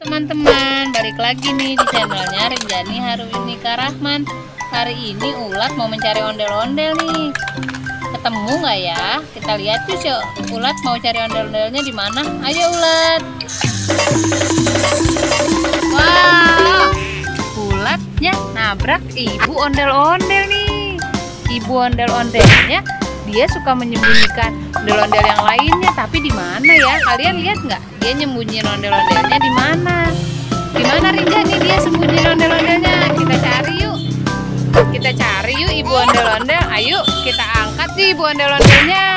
Teman-teman, balik lagi nih di channelnya Rinjani Harunika Rahman. Hari ini Ulat mau mencari ondel-ondel nih. Ketemu nggak ya? Kita lihat tuh si Ulat mau cari ondel-ondelnya di mana. Ayo Ulat. Wah, Ulatnya nabrak ibu ondel-ondel nih. Ibu ondel-ondelnya dia suka menyembunyikan ondel-ondel yang lainnya, tapi di mana ya? Kalian lihat nggak? Dia nyembunyiin ondel-ondelnya di mana? Di mana Rinjani dia sembunyiin ondel-ondelnya? Kita cari yuk. Kita cari yuk ibu ondel-ondel. Ayo kita angkat nih ibu ondel-ondelnya.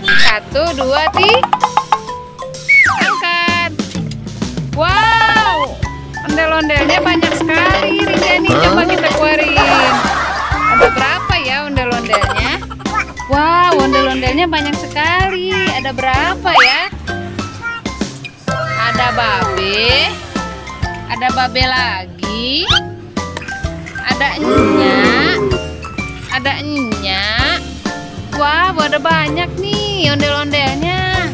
1, 2, 3. Angkat. Wow, ondel-ondelnya banyak sekali Rinjani. Coba kita keluarin. Ada berapa ya ondel-ondelnya? Wow, ondel-ondelnya banyak sekali. Ada berapa ya? Ada babe lagi, ada enyak. Wow, ada banyak nih ondel-ondelnya.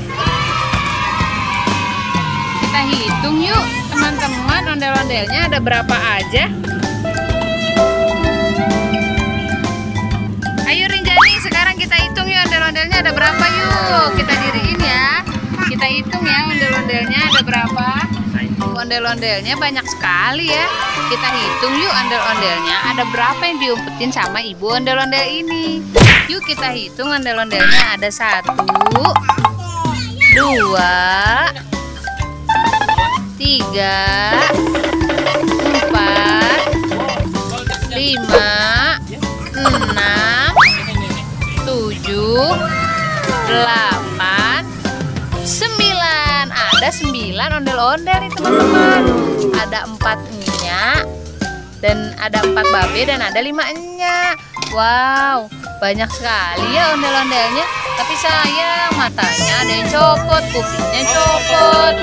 Kita hitung yuk teman-teman, ondel-ondelnya ada berapa aja. Ayo Rinjani, sekarang kita hitung ya ondel-ondelnya ada berapa yuk. Kita diriin ya. Kita hitung ya ondel-ondelnya ada berapa. Ondel-ondelnya banyak sekali ya. Kita hitung yuk ondel-ondelnya ada berapa yang diumpetin sama ibu ondel-ondel ini. Yuk kita hitung ondel-ondelnya ada 1, 2, 3, 4, 5, 6, 7, 8, 9. Ada 9 ondel-ondel nih teman-teman. Ada 4 enyak dan ada 4 babe dan ada 5 enyak. Wow, banyak sekali ya ondel-ondelnya. Tapi sayang, matanya ada yang copot, kupingnya copot.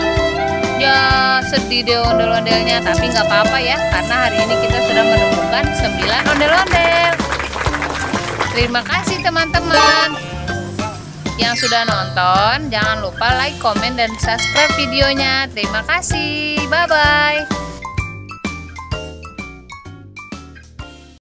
Ya sedih deh ondel-ondelnya. Tapi nggak apa-apa ya, karena hari ini kita sudah menemukan 9 ondel-ondel. Terima kasih teman-teman yang sudah nonton. Jangan lupa like, komen, dan subscribe videonya. Terima kasih. Bye-bye.